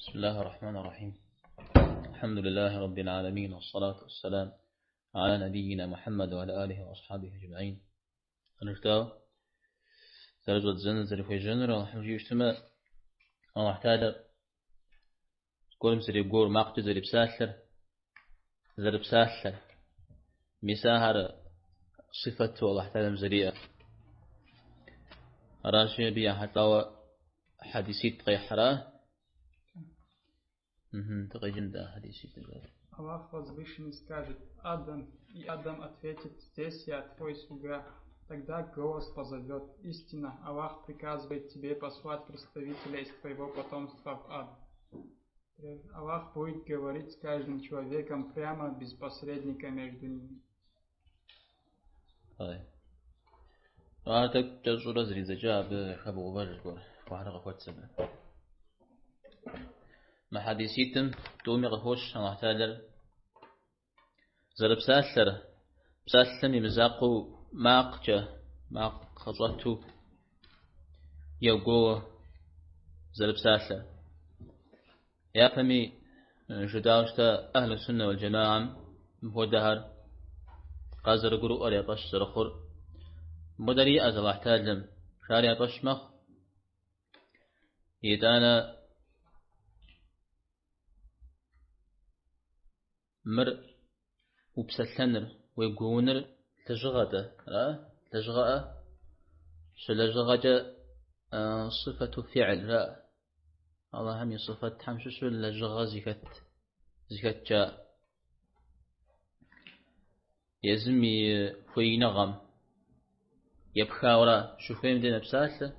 بسم الله الرحمن الرحيم. الحمد لله رب العالمين، والصلاة والسلام على نبينا محمد وعلى آله وأصحابه أجمعين. نرتاو ترجع زنزر في جنرال حمجي اجتماع الله تعالى كل مسري بقول ما قد زرب ساسر مساهر صفة الله تعالى مزرية راشي بيا حتى حديثيت قيحراه تقي جندا حديثيت. Аллах Возвышенный скажет: Адам, и Адам ответит: здесь я, твой слуга. Тогда голос позовет: истина, Аллах приказывает тебе послать представителя из твоего потомства в ад. Аллах будет говорить с каждым человеком прямо, без посредника между ними. وارتك جزء زري جاب خبو برجبور وحرق قوت سبب ما حديثيتم دومي غفوش الله تعالى زرب بساسلم يمزاقو ماق خطواتو يوقو زرب ساسلر يا فمي جداوشتا أهل السنة والجماعة مهودهر قازر قرؤ أريا طش زرخور مدري أزل احتاجم شارع طش مخ يدانا مر وبسلنر ويقونر تجغده تجغأ شلجغجة صفة فعل لا الله هم صفة حمش شلجغ زكت جاء يزمي في نغم يبخاورا شوفيم دي بساسة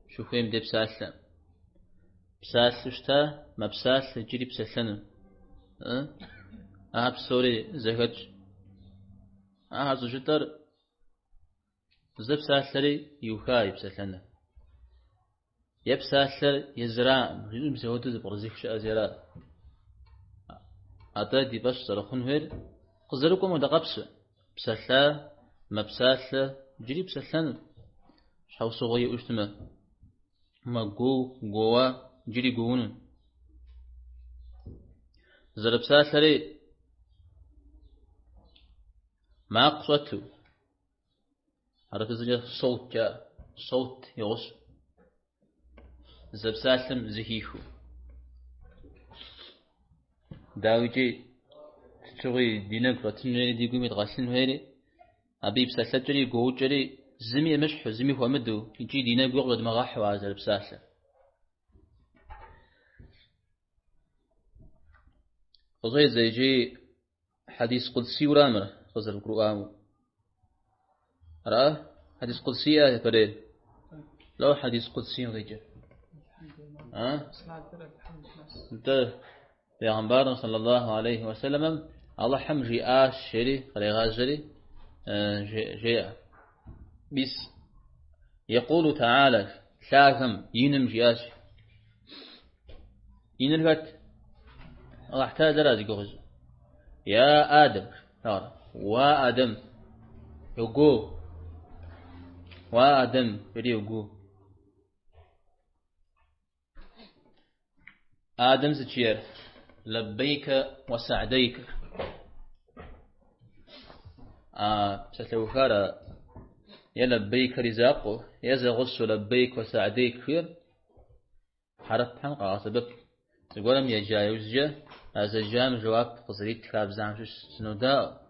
شوفيم دي بساسة شتا ما بساسة جري بسلنر بسوري زكت زجتر زب ساسري يوخاي بسلنر يبساسر يزرع بسهوته زبرزيك شازيرا أتا دي باش صرخون هير قزركم ودقبس بساسا ما بساسا جري بساسان شاو صغير اشتما ما قوا جري قوون زر بساسري ما قصتو عرفت زي صوت يغش زبسالم زهيخو داوجي تشغي دينك رتني ديقو متغسل هيري أبي بسالتري قوتري زمي مشح زمي هو مدو يجي دينك يغلد مغاح وعزل بساسل وزي جي حديث قدسي ورامر غزل القرآن رأى حديث قدسي آية فريد لو حديث قدسي غيجي انت پیغمبر صلى الله عليه وسلم الله حمجي آش شري غازري جاء بس يقول تعالى شاكم ينم جياش ينرغت الله احتاج رازي قغز يا آدم وآدم يقو وآدم يقو آدم زتشير لبيك وسعديك ستوفر يا لبيك رزاقه يا زغص لبيك وسعديك خير حرف حنقا سبب تقولم يا جايوزجة أزجام جواب قصريت كاب زعمش سنوداء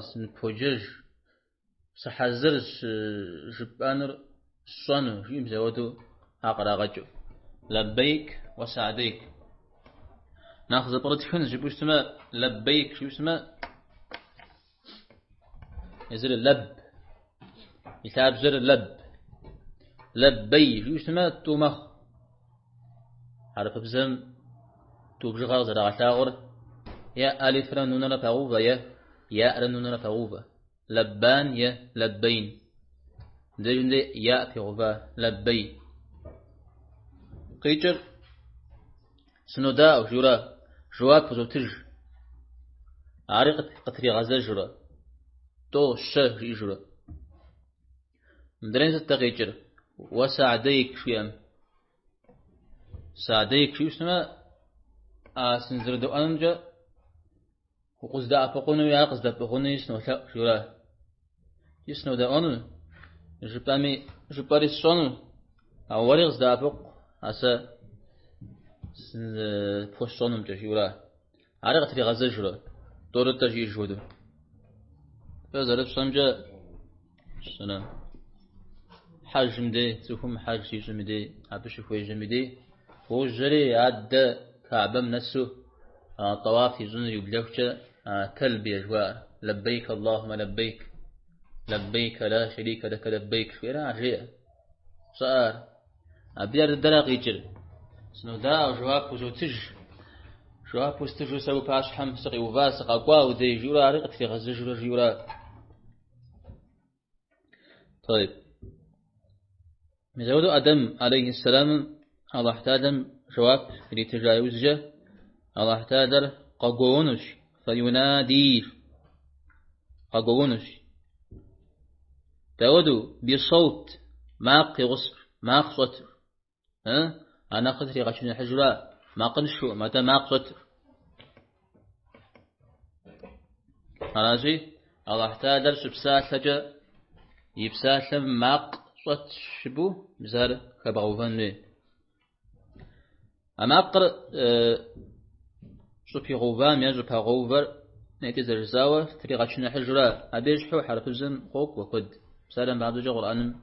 سنبوجج سحزرش جبانر صنو جيم زودو هاقرا غجو لبيك وسعديك ناخذ برتخن جيبو اسمه لبيك شو اسمه يزر اللب يتعب زر اللب لبي شو اسمه تومخ عرف بزم توبجغا زر عتاغر يا ألف رنون رفعوفا يا رنون رفعوفا لبان يا لبين دجن يا فيغفا لبي قيتر سنودا وجورا جواب فزوتج عريقة قطري غزة جورا تو شه جورا مدرين ستغيجر وسعديك شيئا سعديك شو اسمه سنزر دو أنجا وقصدا أبقونه يا قصدا أبقونه يسنو لا شو لا يسنو ده أنو جباري الصنو أولي قصدا أبق أسا فوش صنم تشو لا عارق تري غزة شو لا دورة تجي شو ده فزرب صنجا سلام حاج مدي تفهم حاج شيء مدي عبش خوي مدي هو جري عد كعبة منسو طواف يزن يبلغش كلب يجوا لبيك اللهم لبيك لبيك لا شريك لك لبيك فينا عجيء صار أبيار الدرق يجر سنو دا وجواب وزوتج جواب وستجو سو باش حم سقي وفاسق أقوى ودي جورا رقت في غزة جورا طيب مزود آدم عليه السلام الله احتاج جواب لتجاوز جه الله احتاج قاقونش فينادي قاقونش تودو بصوت ما قصر ما قصر أنا قدري غشنا الحجرة ما قنشو متى ما قصر خلاصي الله احتاج سبسالة يبسالة ما قصت شبو مزار خبغوفن أما أقر شو في غوفام يجب غوفر نيتي زرزاوة تري غشنا الحجرة أبيج حو حرف الزن خوك وقد سلام بعد وجه قرآن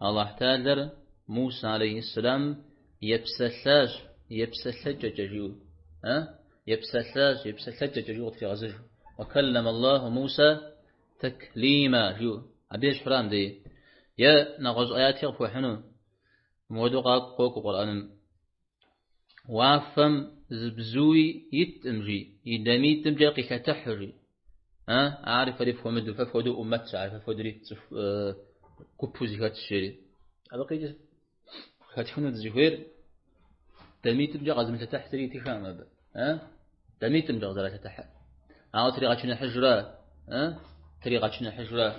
الله احتاج موسى عليه السلام يبسلاج ججيو يبسلاج ججيو في غزج وكلم الله موسى تكليما جو أبيش فرام دي يا نغز آيات يغفو حنو مودوقا قوك قرآن وافم زبزوي يتمجي يدمي تمجي قيكا تحري أعرف ألف ومد ففودو أمت عارف ففودري كوبوزي هات الشيري أبقي هاتفون الزهير دميت بجا غزم تحتري تخام أبا دميت بجا غزم تحت طريقة شنا حجرة طريقة شنا حجرة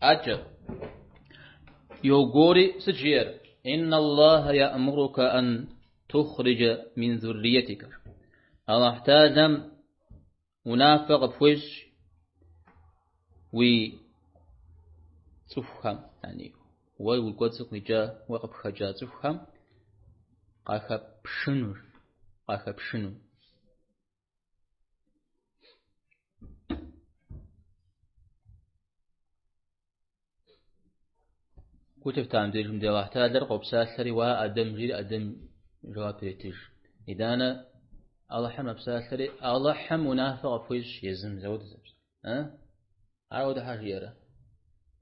أجل يوغوري سجير إن الله يأمرك أن تخرج من ذريتك الله احتاج منافق بفوش تفهم يعني والقد سقنجا وقب خجا تفهم قاخب شنو كتب تعمدير دي الله تعالى قب ساسري وأدم غير أدم جواب يتج إذا أنا الله حم بساسري الله حم منافق بفوش يزم زود زبس عاود حاجة يرى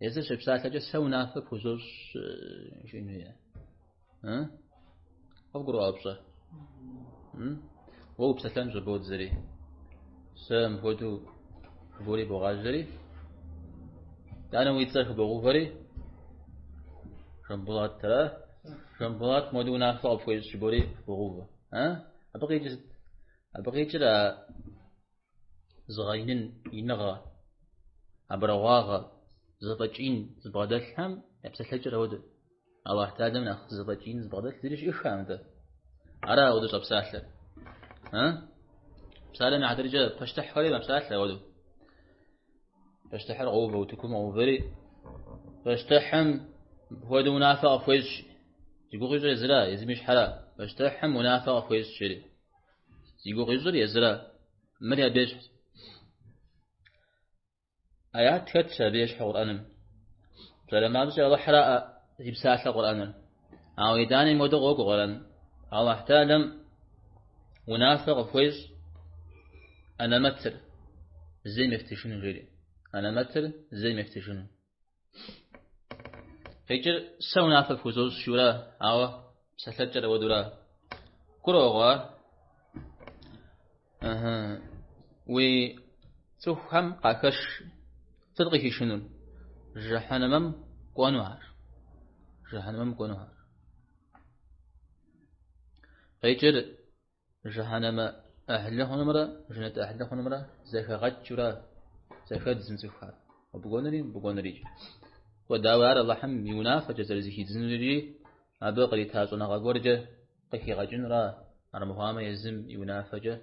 يزر شبسات لجا سو نافق وزوج شنو هي أفقروا أبصر وهو بسلام جبود زري سام بودو بوري بغاجري أنا ويتصرف بغوفري شنبلات ترى شنبلات مودو نافق أبويز شبوري بغوفة أبقي جرا زغينين ينغا أبرواغا زباجين زبادل هم يبسلجر هود الله تعالى من أخذ زباجين زبادل ليش إخام ده أرى هود زبسالة بسالة من عدرجة فاشتح خلي بسالة هود فاشتح رغوبة وتكون عوفري فاشتحم هود منافق فويش يقول غير يزرا يزميش حلا فاشتحم منافق فويش شري يقول غير يزرا مريا بيش آيات كتشة بيش قرآن فلما بس الله حراء يبساس القرآن أو يداني مدغوك قرآن الله احتالم منافق فويس أنا متر زي مفتشون غيري أنا متر زي مفتشون فيجر سو نافق فوزوز شورا أو سلجر ودورا كروغا وتفهم قاكش تلقي شنو جهنم قنوار فيجر جهنم أهله نمرة جنة أهله نمرة زكاة غجرة زكاة زنزفها وبقونري وداوار الله حم ينافع جزر زكي زنزري أبا قريتها صنع غورجة قكي غجن را أرمهام يزم ينافجة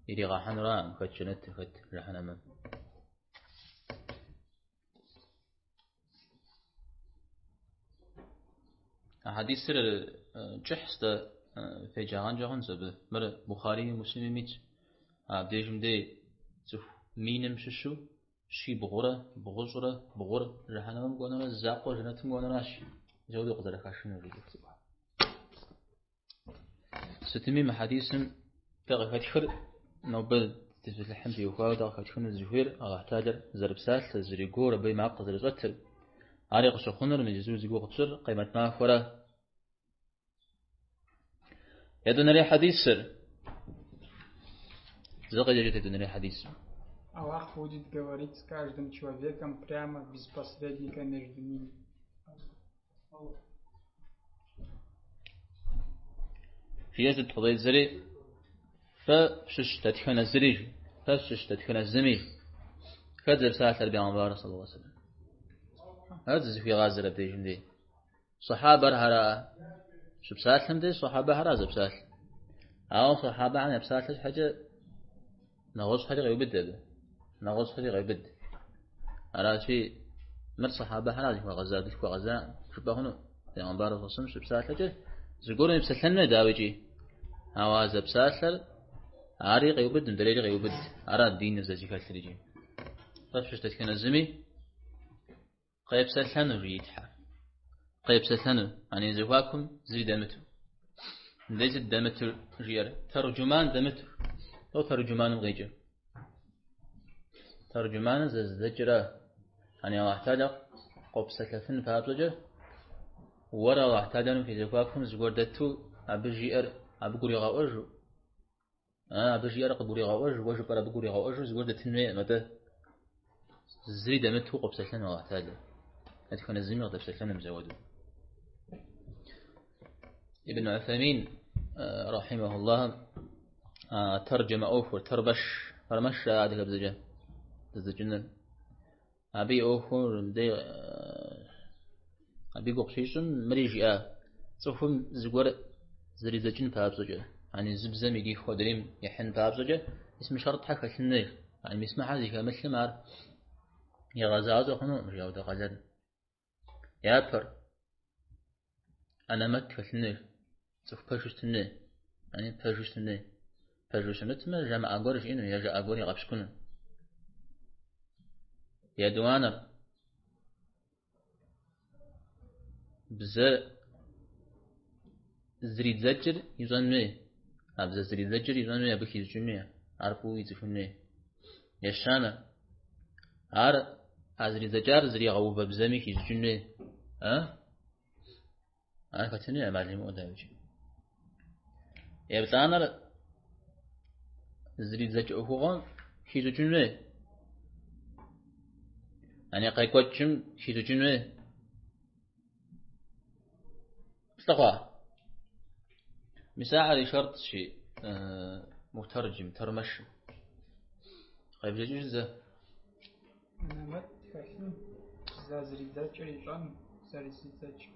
يري غحن را مكتشنت خت رحنا حديث سر جحست في جهان جهان زب مر بخاري مسلم ميت عبديجم دي زف مينم ششو شي بغورة بغزرة بغور رحنا مقولنا زاقو جنتم قولنا راش جودي قدر خاشن رجيت ستمي محاديثم تغي فتخر نوبل تزل الحمد يوكاو تغي فتخر الزهير أغحتاجر زرب ساس زريقور بي معق زر زوتر عريق شخونر من جزور زيقو قبصر قيمة ما فورا يدون ري حديث سر زغي جريت يدون ري حديث Аллах будет говорить с каждым человеком прямо, без посредника между ними. في يزد فضيل زري فشش تدخن الزريج فشش تدخن الزمي فدر ساعة البيان صلى الله عليه وسلم هذا في غازر بديجم دي صحابة هرا شو بسالهم دي صحابة هرا زبسال أو صحابة عن بسال حاجة نغوص حاجة غيبد نغوص حاجة غيبد هرا شيء مر صحابة هرا ذي غزا ذي غزا شو بهونو بيان صلى الله عليه وسلم شو بسال حاجة زقولن بسالنا داويجي أو زبسال عاري غيبد ندري غيبد أرى الدين زي كالتريجي طيب شو تتكلم الزمي قيب سلحن ريتها قيب سلحن يعني زواكم زي دمتر ليس دمتر ريال ترجمان دمتر أو ترجمان غيجر ترجمان زجرة يعني واحتاج قب سلحن فابلجة ورا واحتاج في زواكم زوردتو أبجير أبقولي غاوجو أبجير قبولي غاوجو وجو برا بقولي غاوجو زوردتنوي متى زري دمتو قب سلحن واحتاج أدخل الزمي وطب سلحن مزودو ابن عثيمين رحمه الله ترجم أوفر تربش فرمش عادك بزجة بزجنن أبي أوفر دي أبي قبشيشن مريجي صفهم زغور زري زجن فابزجة يعني زبزم يجي خدريم يحن فابزجة اسم شرط حق النير يعني مسمع هذه مثل ما يغزاز خنو مش يود غزل يابر أنا مت فالنير صف بشوشتني يعني بشوشتني جمع أقولش إنه يجا أقولي غبشكونه يا دوانا بزر زريد زجر يزنمي أبزر زريد زجر يزنمي أبكي يزنمي عرفو يزفنمي يشانا عار أزري زجار زري غوب بزمي يزنمي أنا كتني أمالي موداوجي يبتانا زريد زجر أخوان يزنمي يعني قايقوتشم يزنمي استقوا مساعد شرط شيء مترجم ترمش قيب جزء أنا مت فالن زازري زجري جان زري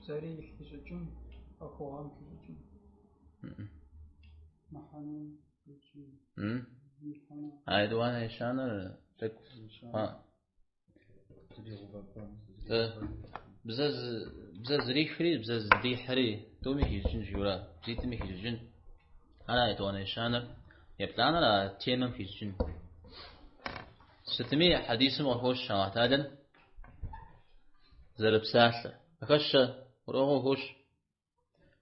زري حججون أخوهم حججون محنون حججون عيدوانا يشانا تك بزاز ريح فري بزاز ريح حري تومي هيجن جورا زيت مي هيجن أنا عيدوانا يشانا يبتانا لا تيمم هيجن ستمي حديث مغفوش شاعتادا زرب ساسة أخش وروغو هوش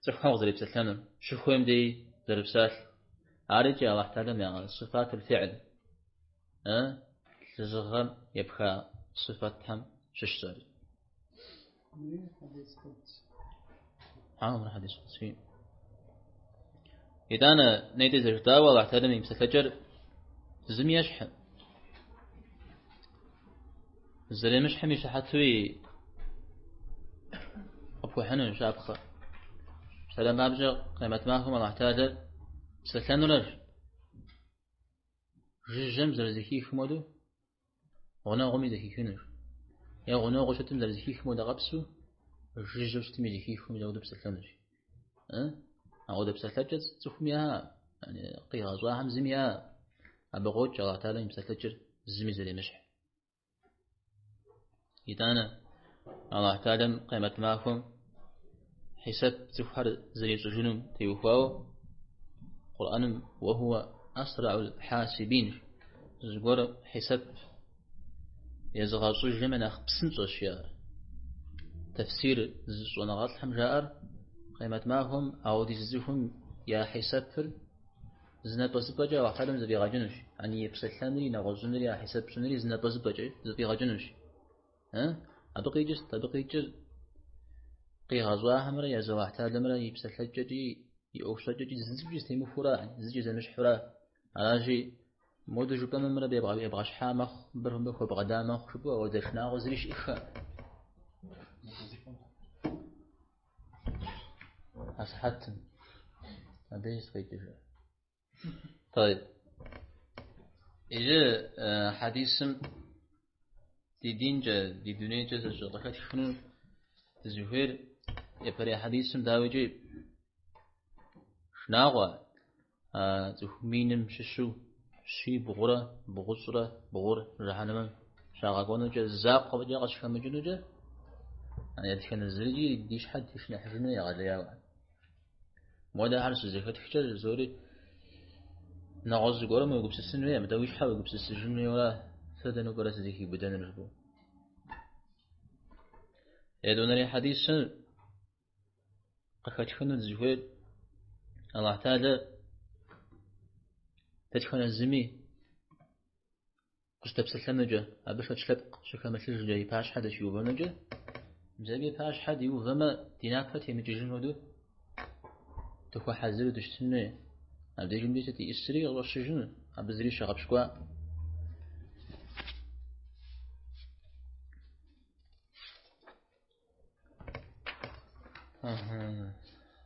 تفحو زرب ساسة شوفهم دي زرب ساسة عارجي الله تعالى يعني صفات الفعل تزغم يبقى صفتهم ششتري عامر حديث قدسي إذا أنا نيدي زرتاوى الله تعالى يمسكجر زم يشحن الزلمة مش حمي شحتوي أبو حنون شابخة سلام أبجغ قيمة معكم الله تعالى سلسان رج جم زرزكي خمودو غنا غمي ذكي خنر يا غنا غشتم زرزكي خمودو غبسو جوشتم ذكي خمودو غدو بسلسان رج أو بسلتجر تخميها يعني قيها زواهم زميها أبغوت الله تعالى يمسلتجر زمي زي مشح يتانا الله تعالى قيمة معكم حساب تفحر زي سجنم تيوفاو قرآن وهو أسرع الحاسبين زغور حساب يزغاسو جمنا خبسن أشياء تفسير زونغات حمجار قيمة معهم أو ديزهم يا حساب فر زنا بسبجة وحالم زبي غاجنش يعني يبسلاني نغزنري يا حساب سنري زنا بسبجة زبي غاجنش أبقي جس قي غزوة همرا يا زواح تالمرا يبسلجي يوشجي زنجي تيمو فرا زنجي زمش فرا علاجي مود جوبا ممرا بيبغى شحامخ برهم بخو بغدامخ شبو أو دشنا غزريش إخا أصحت أبيس قيتجا طيب إذا حديثم دي دينجا دي دنيجا زغلقات شنو تزوير يبري حديثم داوجي شناغوا زخمينم ششو شي بغور رحانم شاغاقونو جا زاق قبجا قشكم جنوجا يعني يدخل الزلجي ديش حد يشنح جنو يغاليا مودا حرس زيكا تحجر زوري نغز قورا ما يقبس السنوية مدويش حاول يقبس السجنوية ولا ثدنو قرا زيكي بدن رجبو يدون لي حديث قفتخن الزهود الله تعالى تدخل الزمي قشتبس الحنجة أبش أشلق شكا مثل جاي باش حد شيوبا نجا مزابي باش حد يوفما ديناك فتي مجيجن ودو تخو حزر دشتنه أبدي جمدي تي إسري الله شجن أبزري شغب شكوا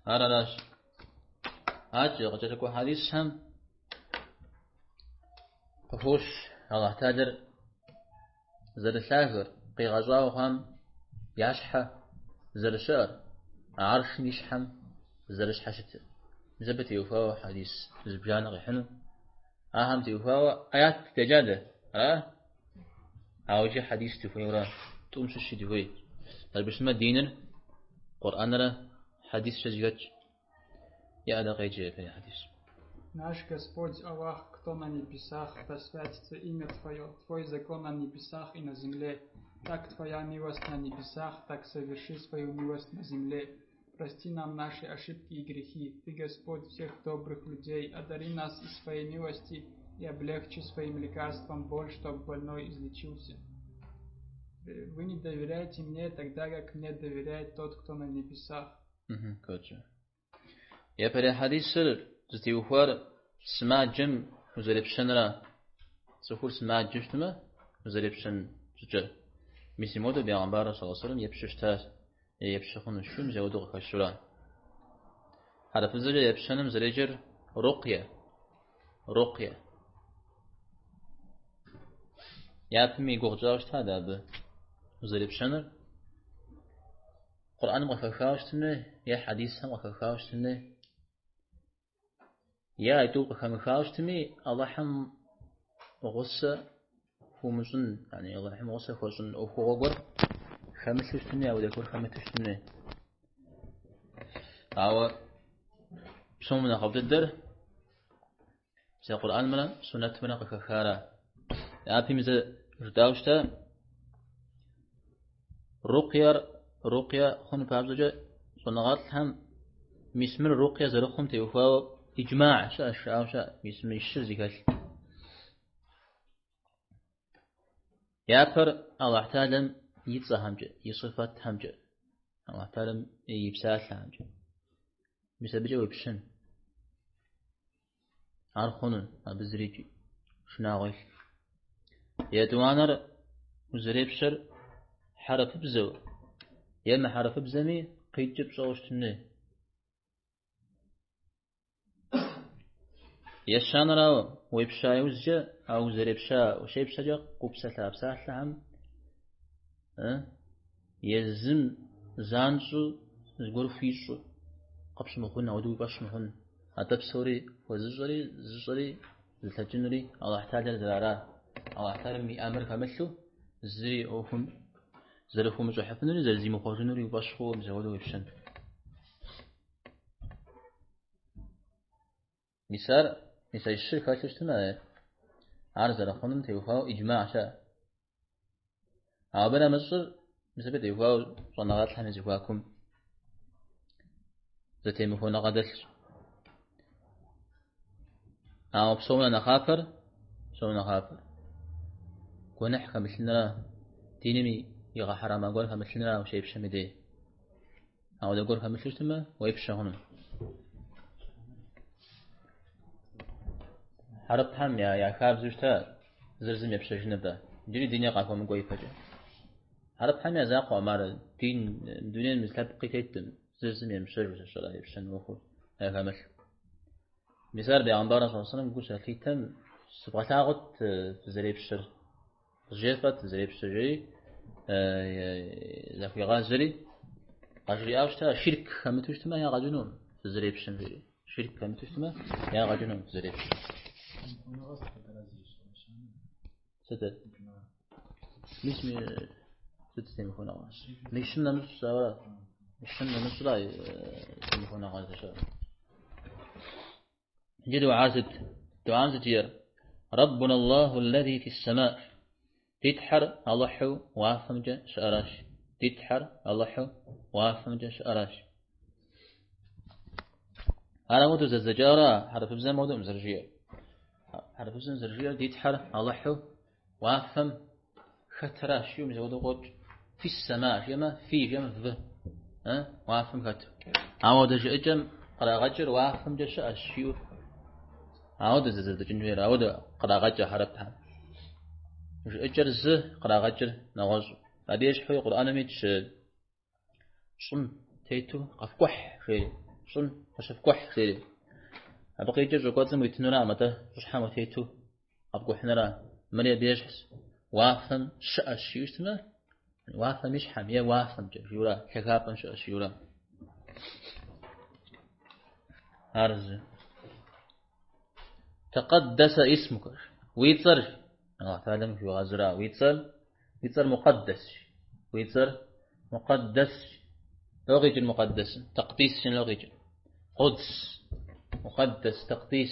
أراش أجي قجلكو حديث هم قفوش الله تاجر زر الشاكر قي غزاو هم يشحى زر شعر عرش نشحم زرش حشت زبت يوفاو حديث زبجان غيحنو أهم تيوفاو آيات تجادة أوجي حديث تفيورا تمشي الشي تفي طيب اسمه دينر قرآن را حديث شجيج يا أدا قيجي في حديث Наш Господь Аллах, кто на небесах, да святится имя Твое, Твой закон на небесах и на земле. Так Твоя милость на небесах, так соверши свою милость на земле. Прости нам наши ошибки и грехи. Ты, Господь, всех добрых людей, одари нас из своей милости и облегчи своим лекарством боль, чтобы больной излечился. Вы не доверяете мне, тогда как мне доверяет тот, кто на небесах. يا بري حديث زتيوفر سماع جم وزريبشن را سخور سماع جشتما وزريبشن زجر مسيمود بيغمبار صلى الله عليه وسلم يبششتاس يبشخون الشم زودو خشوران هذا في الزجر يبشنم زريجر رقية يابمي غوغجاوشت هذا ب وزريبشنر قرآن مخخاوشتنه يا حديث هم مخخاوشتنه يا يدوق خمخاوشتمي الله حم غصة فمزن يعني الله حم غصة فمزن أو خوغور خمسشتني أو دكور خمسشتني أو بسمنا قبل الدر في القرآن منا سنة منا قخارا أبي مزة رداوشتا رقية خن بابزوجة صنعات هم مسمر رقية زرقهم تيوفاو إجماع شاء مسمر الشرزكال يابر الله تعالى يتصى همجة يصفات همجة الله تعالى يبساس همجة مسبجة ويبشن عرخونن أبزريجي شناغيش يدوانر وزريبشر حرف بزو يما حرف بزمي قيجب صوشتنه يشان راو ويبشا يوزجا أو زريبشا وشيبشا جا قبسة لابساح لهم يزم زانسو زغور فيشو قبش مخون ودو باش مخون أتبصري وزجري التجنري الله احتاج زرارا الله احتاج مي أمر كمثله زري أوهم زرفهم مجحفنوري زرزي مخوجنوري وباشخو مزودو يفشن مثال الشركة تجتمع عرض لخونن تيوخاو إجماع شاء عابنا مصر مثل تيوخاو صنغات حمز يوخاكم ذاتي مخونا قدس أو بصونا نخافر كونح كمثلنا دينمي يغا حرام أقول كمثلنا وشيب شمدي أو أقول كمثلنا ويفشهن حرب هم يا خاب زوجتا زرزم يبشجن بدا جري دنيا قاكم من قوي فجأة حرب هم يا زاق ومار دين دنيا مثل بقيتم زرزم يمشج وشلا يبشن وخو هذا كمثل مثال بيعنبارنا صلى الله عليه وسلم يقول شاكيتم سبغتاغت زريب الشر جيفت زريب الشري زكي غازري أجري أوشتا شرك كمتوشتما يا غجنون زريب الشمري شرك كمتوشتما يا غجنون زريب ستة مش ستة مخونا غاز مشنا نص ولا مشنا نص لا مخونا غاز شاء جدوا عازت جير ربنا الله الذي في السماء تتحر الله وافمج شأراش تتحر الله وافمج شأراش أنا مودو زجاجة حرف بزن مودو مزرجية حرف بزن زرجية تتحر الله وافم ختراش يوم زودو قط في السماء جمع في جمع ذ وافم خت عود جم قراغجر وافم جش أشيو عود زد جنوير عود قراغجر حربتها مش أجر ز قراغجر نغاز أبيش حي قرآن ميتش صن تيتو قفقح خير صن قشفقح خير أبقي جر قاتم ويتنورا متى رشحة تيتو أبقح نرا مريا بيشحس وافم شأشيو استمع وافم مش حمية وافم جورا حكابا شأشيورا أرز تقدس اسمك ويتر الله تعالى في غزرا ويتر مقدس ويتر مقدس لغة المقدس تقديس لغة قدس مقدس تقديس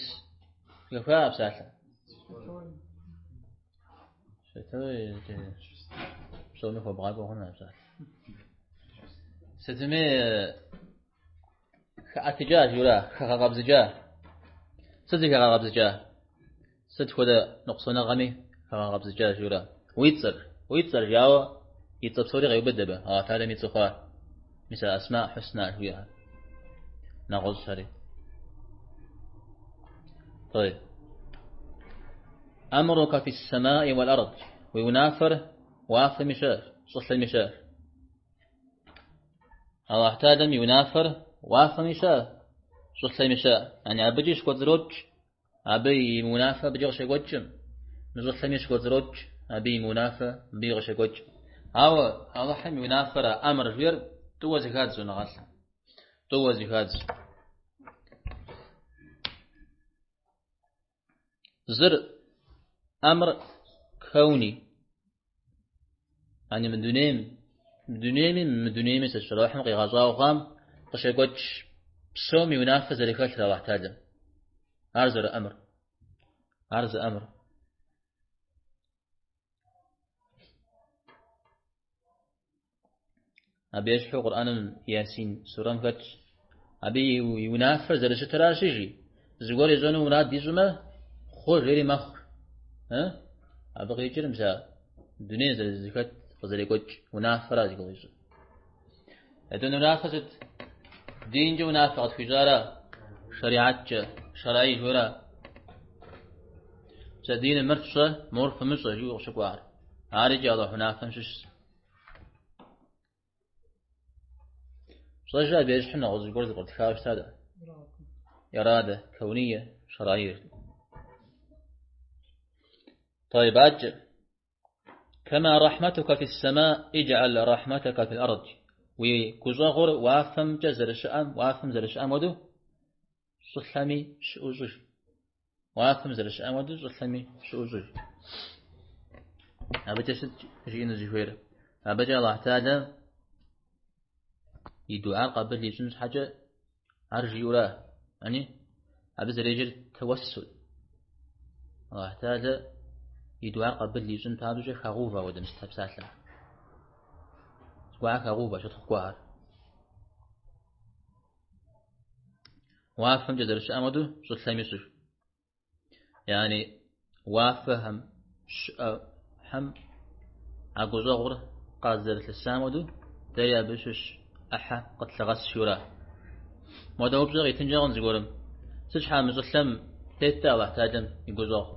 كفاء بساعة شتوي شلون هو بغاقو هنا بساعة ستمي كأتجاه يولا كغابزجاه صدق كغابزجاه صدق هذا نقصنا غني كغابزجاه يولا ويتر ياو يتصوري غيب الدبا هذا ميتخا مثل أسماء حسنى فيها نقول سري طيب أمرك في السماء والأرض وينافر واف مشار صح المشار الله احتاج ينافر واف مشار صح المشار يعني أبجيش قدروج أبي منافر بجيش قدجم نزح مش قدروج أبي منافر بيغش قدجم أو الله حم ينافر أمر غير تو زكاة زنغاس تو زكاة زر أمر كوني يعني من دونيم سشراح مقي غزا وقام قشي قدش بسومي ينافذ لكثرة واحتاجا عرض أمر أبي يشحو قرآن ياسين سورة قدش أبي ينافذ لشترا شيجي زغور يزونو مراد ديزوما خو غيري مخ أبغي يجرم سا دنيا زكاة فزلي قدش ونافرة زي يزو أدون منافذة دين جو منافقة فجارة شريعة شرعي جورا سدين مرشة مورف مصر جو شكوار عارج الله منافن شش صجع بيجحنا غزي قرد قرد خاوش هذا إرادة كونية شرعية طيب أجل كما رحمتك في السماء اجعل رحمتك في الأرض وكوزغور وافم جزر الشام وافم زر الشام ودو صلمي شؤجج وافم زر الشام ودو صلمي شؤجج أبجسد جينا زهير أبجا الله تعالى يدعاء قبل يجنس حاجة أرجي ولا يعني أبز رجل توسل الله تعالى يدعاء قبل يجنس هذا خغوفة ودن استبساسا سواء خغوفة شو تخوار وافهم جدر الشامدو شو تلميسش يعني وافهم هم أجوزغر قادر السامدو تيا بشش أحا قد لغس شورا ما دام بزغي تنجان زغورم سجحا مزلم تيتا الله تاجم يجوزغ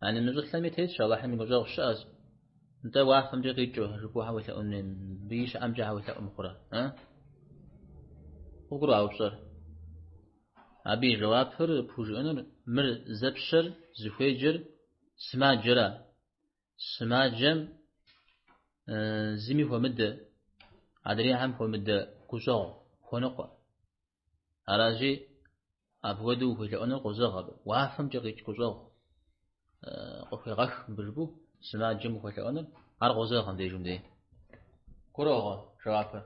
يعني مزلم تيتا الله هم يجوزغ شاز انت وافهم جغي جو ربوها ولا أنن بيش أمجها ولا أمخرا ها وقرأ أبصر أبي جواب فر بوجئنر مر زبشر زفيجر سما جرا سما جم زمي هو مد عدري هم هو مد كوزغ خنقة أراجي أبودو ولا أنا كوزغ وافهم جغي كوزغ قفي غش بربو سما جم ولا أنا أرغوزغ عندي جمدي كروه جواب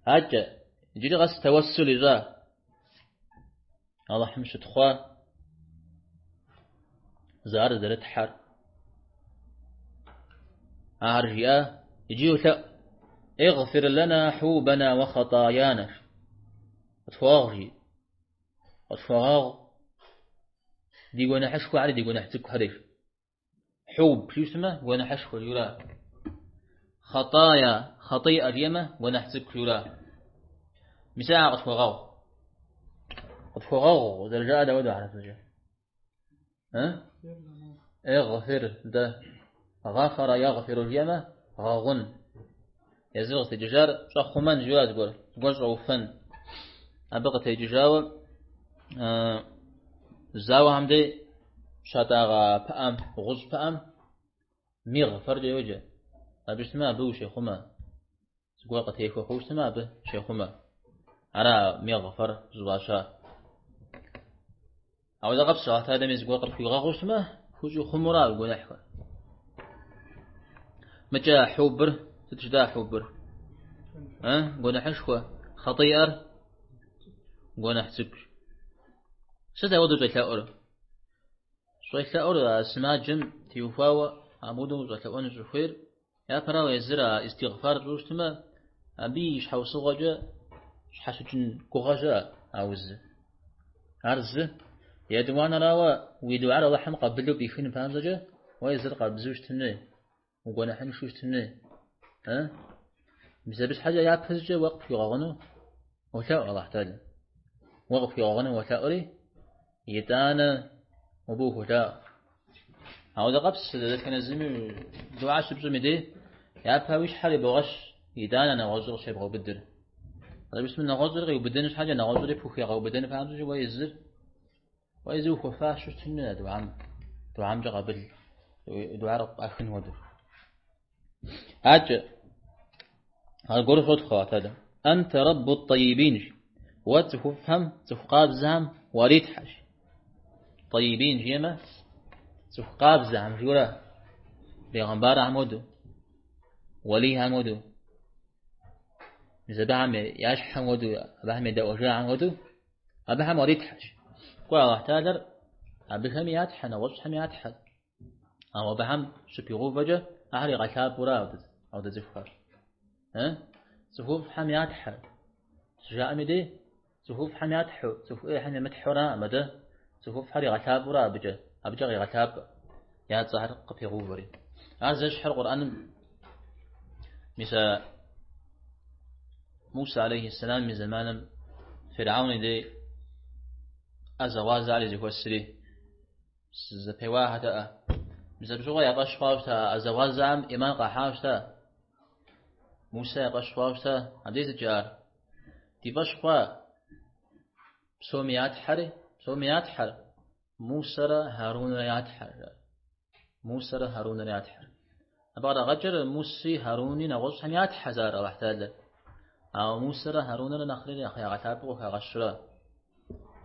هاجة جري غس توسل إذا الله حمش تخوا زار درت حر أرجيا يجيو اغفر لنا حوبنا وخطايانا أتفاغي دي وانا حشكو علي دي وانا حتسكو حريف حوب شو اسمه وانا حشكو يلا خطايا خطيئة اليمة وانا حتسكو يلا مساعة أتفاغ درجة هذا وده على سجى ها اغفر ده غفر يغفر اليمة غاغن يزغ تجار شخمان جواز قول جوز فن أبغى تجاوب زاو همدي شاتاغا بام غز بام ميغ فرج وجه أبيش ما بو شيخما سقوا قتيفو خوش ما به شيخما أنا ميغ فر زواشا أو إذا قبص هذا ميز سقوا قتيفو غوش ما خوش خمرا يقول أحكي متى حوبر تتجدا حوبر قلنا حشوة خطيئر قلنا حسك ستا ودو تلاؤر شوي تلاؤر سماجم تيوفاوة عمودو تلاؤن الزخير يا براو يزرع استغفار روشتما أبيش حوصو غجا حسجن كوغجا عاوز عرز يدوانا راوا ويدوار الله حم قبلو بيخين فهمزجا ويزر قبزوش تنه وقلنا حنشوش تنه بس حاجة يا بزجا وقف يغغنو وتاء الله تعالى وقف يغغنو وتاءري يتانا وبوه تاء هذا قبس ذلك نزمي دعاء سبزو مدي يا باويش حالي بغش يتانا نغزر شيء بغو بدر هذا بسم الله نغزر غيو بدنش حاجة نغزر بوخ يغو بدن فهمزو ويزر ويزو خفاش شتنا دعام جا قبل دعاء رب أخن ودر هذا القرص وتخوات هذا أنت رب الطيبين وتفهم تفقاب زهم وريد حاج طيبين جيما تفقاب زهم جورا بيغنبار عمودو ولي عمودو إذا بعمل ياش حمودو بعمل دواجع عمودو أبهم وريد حاج قال الله تعالى أبهم ياتحن وصحم ياتحن أو بهم شبيغو فجأة أهلي غشاب وراود أو تزفر صفوف حميات حل جاء مدي صفوف حميات حو صفوف حمي متحورا مدى صفوف حري غتاب ورا أبجا غي غتاب يا ظهر قفي غوبري هذا شحر القرآن مثل موسى عليه السلام من زمان فرعون دي أزواز عليه زي السري زبيواه هذا مثل بشغل يقاش خاوشتا أزواز عام إيمان قحاوشتا موسى يقاش خاوشتا عديد الجار دي بشخوا بسوميات حر موسى هارون يات حر موسى هارون يات حر أبغى غجر موسى هاروني نغوص حنيات حزار الله تعالى أو موسى هارون نخلي يا أخي غتابو غشرا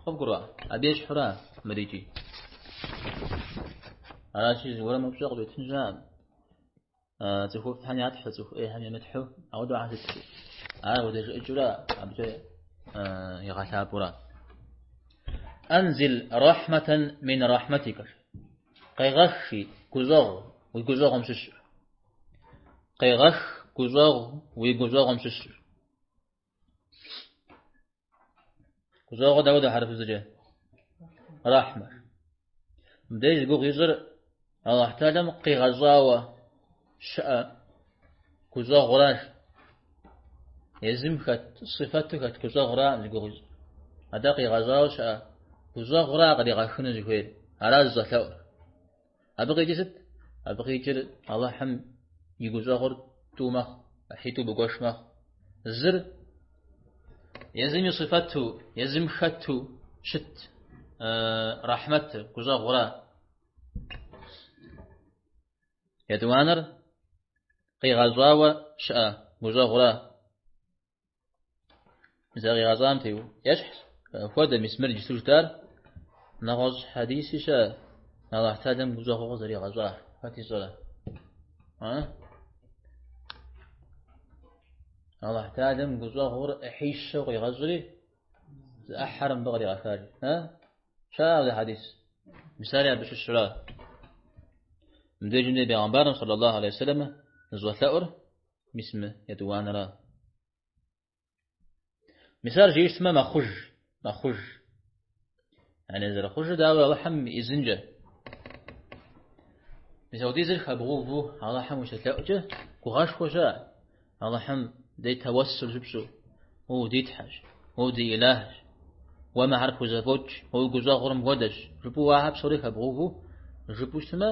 خب قرأ أبيش حرا مريجي أراشي ولا مبشر بتنجام تخوف حنيات حزوف إيه هم يمدحو أو دعاء تسكي ودج إجراء أبجي يغتابورا أنزل رحمة من رحمتك قيغشي كزغ ويكزغ مشش قيغش كزغ ويكزغ مشش كزغ داود حرف زجاج رحمة بديش جو غيزر الله تعالى قيغزاوة شاء كزغ راش يزم خت صفاتك كزغ را لجوز هذا قيغزاوة شاء كزغ را قد يغشون زكوير على الزثاء أبغي جسد أبغي جر الله حم يجوزاغر تومخ حيتو بقوشمخ زر يزم صفاته يزم خته شت رحمته كزاغرا يدوانر قي غزاوة شاء كزاغرا زغي غزام تيو يشحس فود مسمر جسوجتار نغز حديثي شاء الله تعالى كزاغرا زري غزاه فاتي صلاة الله تعالى كزاغرا حيش شوقي غزري أحرم بغري غفاري شاء هذا الحديث مثال بش الشراء مدير النبي بيغمبار صلى الله عليه وسلم نزوة ثأر مسمى يدوان را مثال جي اسمه مخج يعني إذا خج داوي الله حم إزنجة مثال دي زرخ أبغوفو الله حم وشتلاؤجه كغاش خجاء الله حم دي توسل جبسو هو دي تحج هو دي إله وما عرفوا زفوج هو جزاغرم غدش جبوا واحد صريخ أبغوفو جبوا سما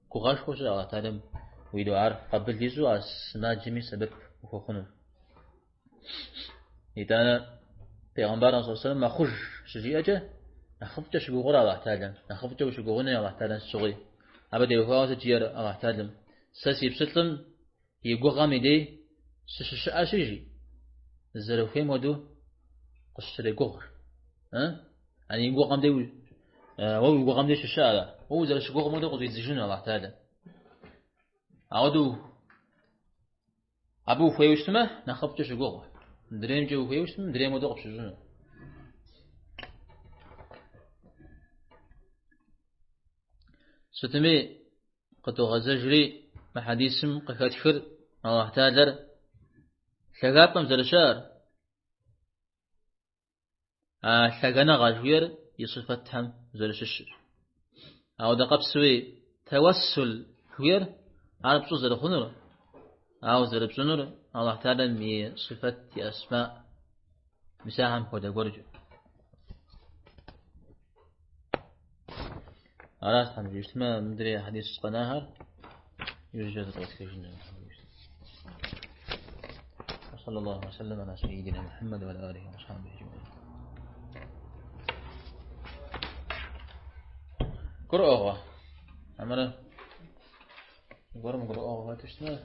كغاش خجاء الله تعالى ويدو عارف قبل ديزو اسما جميع سبب وخونو إذا پیغمبر صلى الله عليه وسلم ما خج شجي أجه نخفت شجوغرا الله تعالى نخفت وشجوغنا الله تعالى الشغي أبدا يفوز جير الله تعالى ساسي بسلم يجوغا ميدي سش أشيجي الزلوفين ودو قشري جوغ يعني يجوغا مدي هو يجوغا مدي ششالا هو زل شجوغ مدو قصدي زجون الله تعالى عودو أبو فيوشتما نخفت شجوغ دريم جو فيوشتما دريم ودو قشجون ستمي قطو غزجري محاديثم قفاتخر الله تعالى ثقابم زلشار ثقنا غاجوير يصفتهم زلششر أو دقب سوي توسل خوير عرب سو زلخنر أو زلبسنر الله تعالى مي صفت أسماء مساهم كودا غورجو علاش حنجيش ما مدري حديث قناهر يوجد تغسكيشن وصلى الله وسلم على سيدنا محمد وعلى آله وصحبه أجمعين قرأوا عمله قرأوا ما تشتغل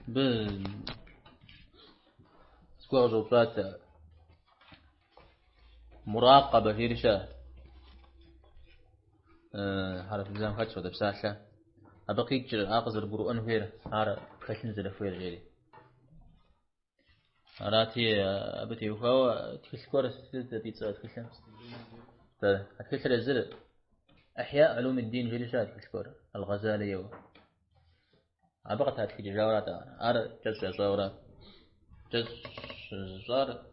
بال سكوا جوبات مراقبة جيرشة حرف الزام خدش وده بساشة أبقي يجر أقصد القرآن غير عارف خشن زل فير جيري أراتي أبتي وفاو تكش كورس تبيتسا تكشن تكشن الزل أحياء علوم الدين جيرشة تكش كور الغزالي أبغى تحكي جاورات أر جس جاورات جس زار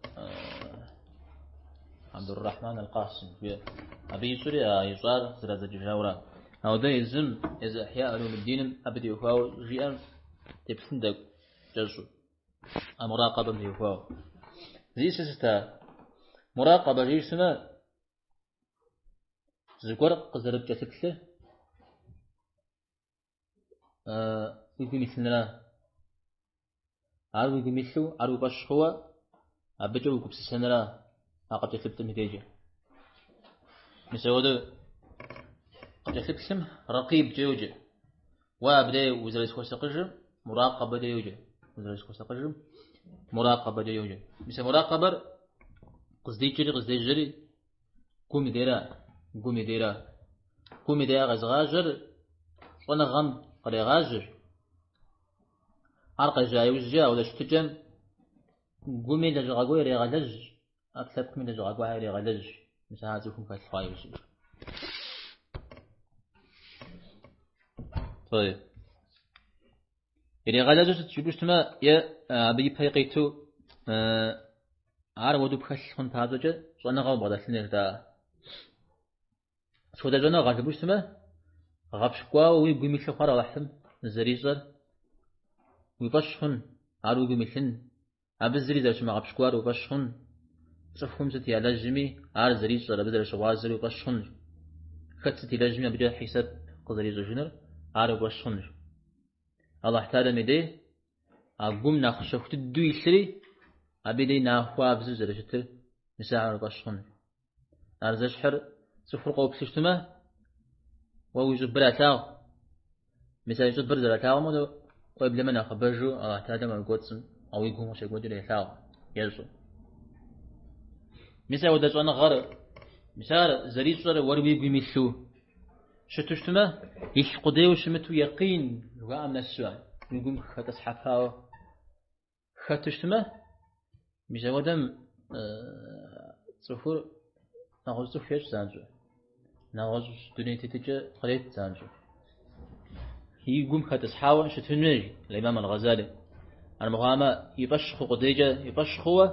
عبد الرحمن القاسم في أبي سوريا يصار زرازة جاورات أو ده يزم إذا أحياء علوم الدين أبدي وفاو جيان تبسندق جسو مراقبة بيوفاو زي سيستا مراقبة جيسنا ذكر قزرب جسكسه يجي مثلنا عارو يجي مثلو عارو باش هو أبجو كبس سنرا أقد تثبت متيجة مثل هذا قد يكتب رقيب جوجة وابدا وزرس خوسقجم مراقبة جوجة وزرس خوسقجم مراقبة جوجة مثل مراقبة قصدي جري قومي ديرا غزغاجر وانا غم قد يغاجر عرق جاي وجا ولا شتجم قومي لجغاقو يغلج أكثركم لجغاقو يغلج مثل هذا كالخواي وجا. طيب يعني غلج تشوفش ما يا أبي بيقيتو عارف ودو بخش خن هذا وانا غم بدل سنردا شو ده جنا غالبوش ما غابش قوا ويقومي شخرا لحم زريزر ويبشخن عارو يقومي أبزري زرش ما غابش قوا وبشخن شخم ستي على جمي عار زريزر أبزر شوازر وبشخن ختي لجمي أبجد حساب قزري زوجنر عار وبشخن الله تعالى مدي أقوم ناخشوفت الدو يسري أبدي ناخوا أبزر شتر مساعر وبشخن عار زشحر سفر قوب سشتما ويجب براتاو مثال يجب براتاو مدو ويبلي من أخبرجو الله تعالى ما يقولسن أو يقوم وشيك ودو يثاو يرسو مثال ودج أنا غر مثال زريج صار وروي بمثلو شتشتما يشقدي وشمتو يقين وعمل السؤال يقوم ختصحفها خطشتما مثال ودم صفور نغوز فيش زانجو نغوز دنيا تتجا قريت زانجو يقوم ختصحاوة شتنجي الإمام الغزالي المغامة يبشخو قديجة يبشخو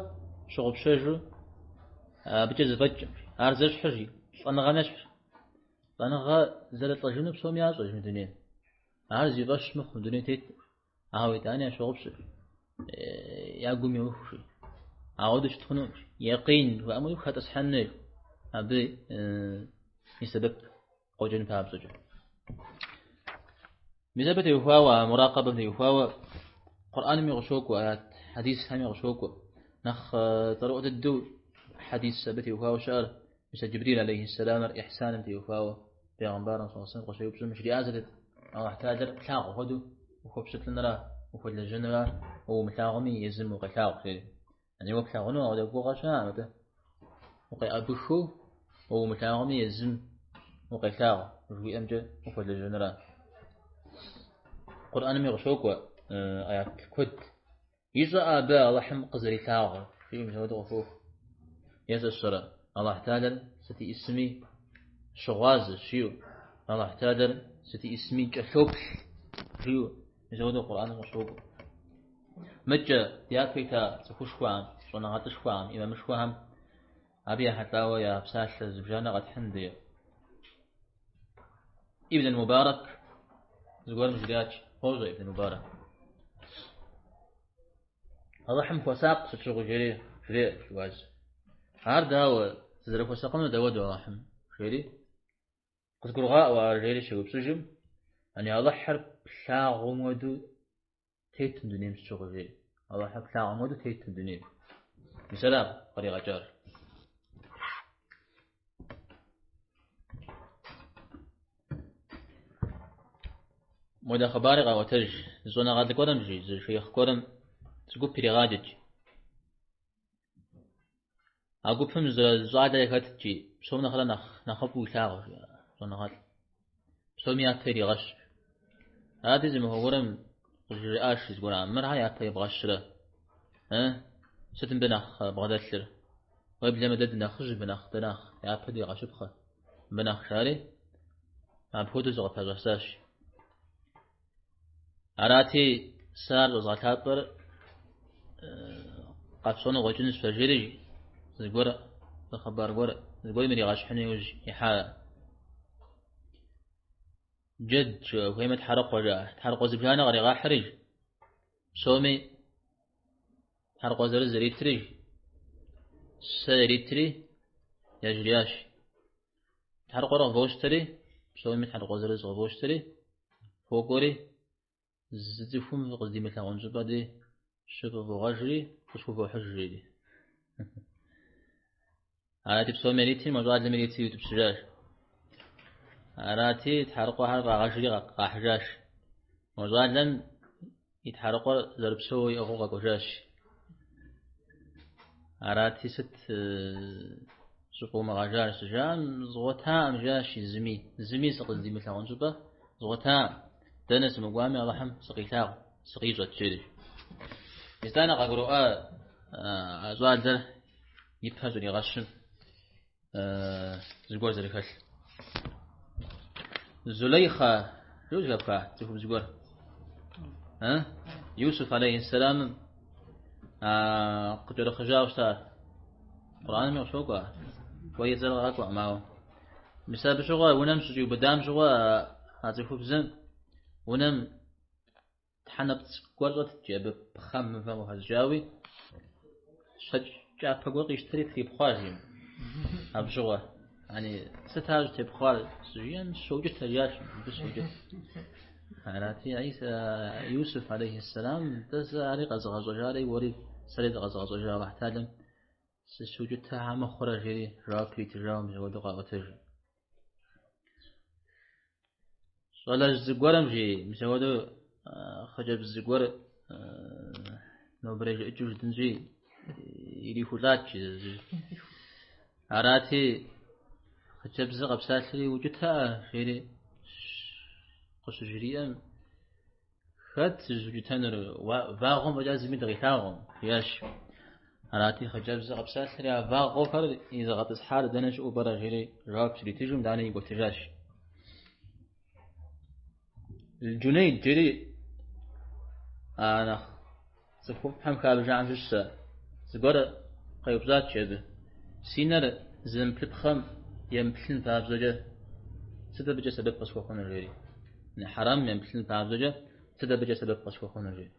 شغب شجو بجز بجم أرزش حجي أنا غنش أنا زلت لجنب سومي عزوج من الدنيا أرز يبش مخ من الدنيا تيت أهوي تاني شغب شر يقوم يوفي أعودش تخنوش يقين وأمر خطس حنل أبي يسبب قوجن باب زوج مزبط يفاوى مراقبة يفاوى قرآن ميغشوك وآيات حديث هم يغشوك نخ طرق الدو حديث سبت يفاوى شعر مثل جبريل عليه السلام إحسانا يفاوى بيغمبارا صلى الله عليه وسلم قشي يبسل مش لآزلت أو احتاجر تلاغ هدو وخبشت لنا وفد لجنرا ومتلاغمي يزم وقتلاغ خير يعني وقتلاغنو أو دقو غشنا متى وقي أبشو ومتلاغمي يزم وقتلاغ وفي أمجد وفد لجنرا قرآن ميغشوك آيات كد يجا أبا لحم قزري تاغ في مجهود غفوف يزا الشرع الله تعالى ستي اسمي شغاز شيو الله تعالى ستي اسمي جشوب شيو مجهود القرآن مشوق مجا دياكيتا تخش خوام صنع غاتش خوام إما مش خوام أبي حتى ويا بساش زبجانا غات حندي ابن المبارك زغور مجرياتش خوزة ابن المبارك الله حمك وساق ستشغل جري فريق شواز عارد هاو تزرق وساقنا داود ورحم خيري قد قرغاء ورجيلي شو بسجم أني الله حرب شاغم ودو تيتم دنيم الشغل جري الله حرب شاغم ودو تيتم دنيم بسلام طريقة جار مودا خبارق أو تج زونا غاد لكورم جي زي شيخ كورم تقول بريغاجج أقول فهم زادة يكتجي بسومنا خلا نخبو شاغ زونا غاد بسومي أتري غش هذا زي ما هو قرم رئاش يقول عمر هاي أتري بغشرة ها ستن بناخ بغدادلر ويبدأ مدد نخرج بناخ بناخ يعبد يغشبخ بناخ شاري عبهودو زغط هجساش عراتي سار وزغتابر قابسون غوجنس فجري زغورا الخبار غورا زغوري مري غاشحني وج يحا جد وهي متحرق وجا تحرق زبجانا غري غاحرج سومي تحرق زريتري سيريتري يجرياش تحرق ورا فوشتري سومي تحرق زريتري فوقوري زدفهم قصدي مثلا ونجبا دي شبه غجري وشبه حجري دي عراتي بسوا مليتين مجرد مليتي يوتيوب سجاش عراتي تحرقوا حرق غاشري قاحجاش مجرد لم يتحرقوا زربسوا يأخوغا قجاش عراتي ست سقو مغاجار سجان زغوتا مجاش زمي سقزدي مثل عنجبة زغوتا دنس مقوامي اللهم سقيتاغ سقيجة تشيري يستانا قاقرؤا زوال در يبهجر يغشن زقور زريكاش زليخة جوز غبكا تفهم زقور يوسف عليه السلام قدر خجاو ستار قرآن ميو شوقا ويزل غاقوا معه مثال بشغا ونم سجي بدام شغا هاتفو بزن ونم تحنبت قررت جاب بخم فمو هزجاوي شجع فقوق يشتري تريب خواجم هاب شغا يعني ستاج تريب خواج سجيان شوجت تجاش بسوجت حالاتي عيسى يوسف عليه السلام تزاري غزغزجاري وري سريد غزغزجاري احتاجم سوجتها عام خرجي راكي تجاوم جودو قاوتج ولا الزقورم جي مسودو خجب الزقور نوبرج اجوج دنجي يلي فلات عراتي خجب زغب ساسري وجتها خيري قص جريئا خد زوجتان واغم وجاز من دغيتاغم ياش عراتي خجب زغب ساسري واغو فرد إذا غطس حال دنش أوبرا غيري راك شري تجم داني بوتجاش الجنيد جري أنا سفوف هم خالو جان جسا زغور قيبزات شبه سينر زنبلبخم يمبلن فابزوجة سده بجا سبب قصفو خون غيري حرام يمبلن فابزوجة سده بجا سبب قصفو خون غيري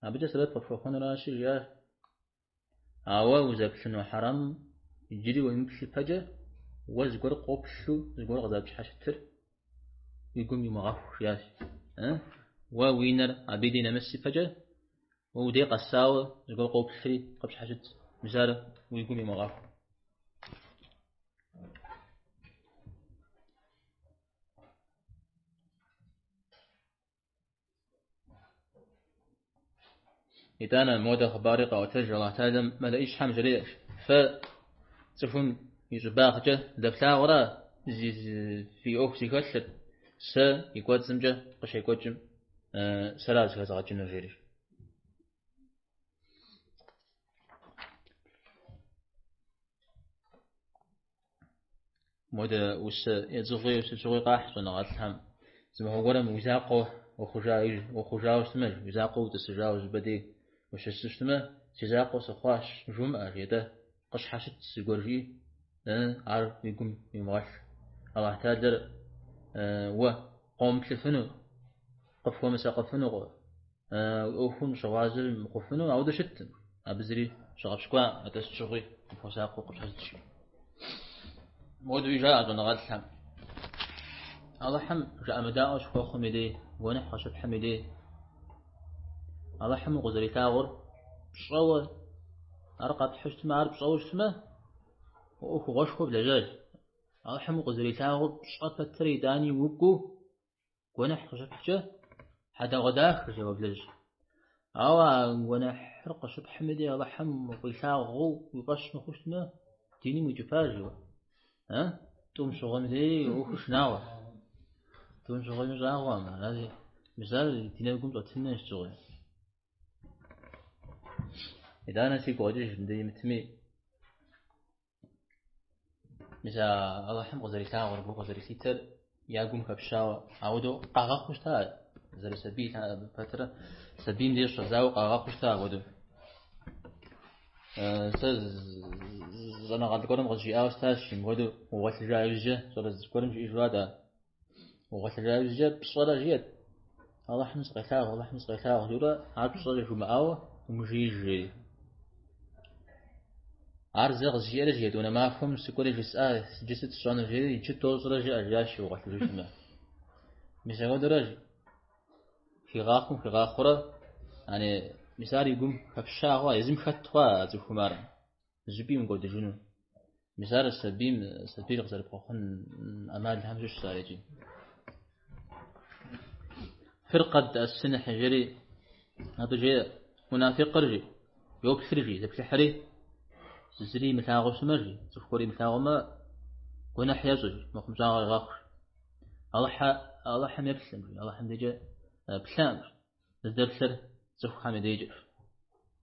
بجا سبب قصفو خون راشي جاه أوا وزبلن حرام يجري ويمبلن فجأة وزغور قوبشو زغور غزاب شحشتر يقوم يمغفو شياش ووينر عبيدي نمسي فجأة ودي قساوة زغور قوبشري قبش حشت مزارة ويقوم يمغفو إذا مودة خبارقة وتجرى الله تعالى ما لقيش حام جريش فتفهم يجباخجة دفلا ورا في أوكسي كسر س يقود زمجة قش يقود جم سلاز كذا جنو جريش مودة وس يزغي قاح صنعات هم زم هو ورا مزاقه وخجاوش تمر مزاقه وتسجاوش بدي وش السيستم سيزاقو سخواش جمعة يده قش حشت سيقرجي عارف يقوم يمغش الله تادر وقوم كلفنو قفوا مساقفنو وأخون شوازل مقفنو عودة شتن أبزري شغب شكوا أتس شغي فساقو قش حشت مود ويجا أجونا غاد الحم الله حم جاء مداء شكوا خمدي ونح خشب حمدي الله حم غزري تاور بشوا أرقى حشت ما أعرف بشوا شتمه وأخو غشكو بلجاج الله حم غزري تاور بشوا تري داني وقو ونح خشب حجة حتى غداخ جواب بلج ونح حرق شب حمدي الله حم غيتاغو ويقش نخشتمه ديني مجفاجو توم شغل ذي وخش ناوى توم شغل مجاوى ما هذه مثال دينا بقوم تطلنا الشغل إذا أنا سيق وجهش ندي متمي مثال الله حم غزري تاغ وربو غزري سيتر يقوم كبشاوى عودو قاغا خشتا زر سبيل فترة سبيل ديش رزاو قاغا خشتا عودو زنا قد قرن غشي أوستاش يمغدو وغسل جايجة صار قرن جي إجرادا وغسل جايجة بصورة جيد الله حمس قتاغ الله حمس قتاغ جورا عارف بصورة جمعة ومجيجي عارزق زيادة جيد وانا ما أفهم سكولي جسآ جسد صانع جيد يجد توصل رجي أجاشي وغسل جسمه مثال درجي في غاخرة يعني مثال يقوم كبشاغوا يزم خطوا زخمارا زبي من قد جنو مثال السبيل غزل بخون أمال همجش سارجي فرقة السنة حجري هذا جاء منافق رجي يوبث رجي ذبح حري زري مثاغو سمرجي تفكري مثاغو ما كنا حيازوجي مخمزاغ غاخر الله حم يبسم الله حم ديجا بسام الدرسر تفك حم ديجا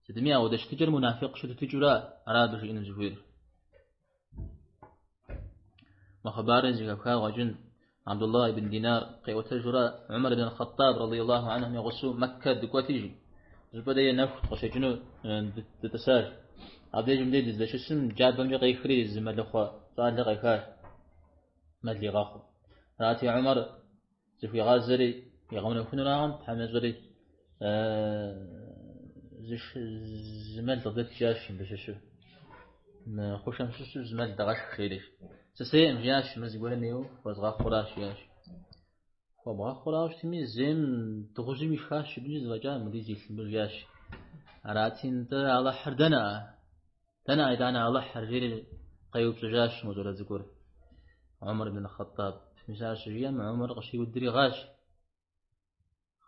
سدميا ودش تجر منافق شو تجرا أراد شيء نزفير مخبار زكاكا وجن عبد الله بن دينار قيوة الجراء عمر بن الخطاب رضي الله عنهم يغسو مكة دكواتيجي زبدأ نفخ خشجنو تتساج عبد جمديد ذا اسم جاب بمجي قيخري زمد لخوا صار لغيكاش مدلي غاخو راتي عمر زفي غازري يغمن كن راهم حمزري زش زمل ضد جاش بششو ما خوشم شو زمل دغش خيرش سسيم جاش مزقول ميو وزغا خراش ياش وبغا خراش تمي زين تغزي مشاش بني زوجا مديزي سمجاش راتين تا على حردنا تنا إذا أنا الله حرجيل قيوب سجاش مزول ذكر عمر بن الخطاب مثال سجيم عمر قشي ودري غاش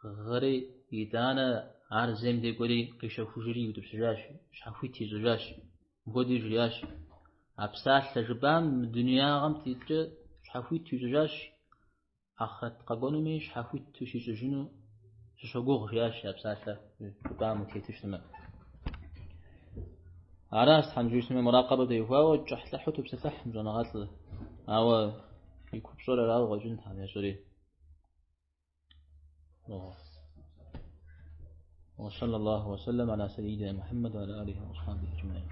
غري إذا أنا عارزم دي قولي قيشة فجري ودب سجاش شحفيتي زجاش بودي جياش أبساح لجبام الدنيا غم تيجي شحفيتي زجاش أخرت قبوني شحفيتي سجنو ششقوغ جياش أبساح لجبام تيتشتمع عراس حنجوش من مراقبة ديفوا وجحت لحوت بسفح مجنغات له أو يكون صورة لا وجنت هذا سوري وصلى الله وسلم على سيدنا محمد وعلى آله وأصحابه أجمعين.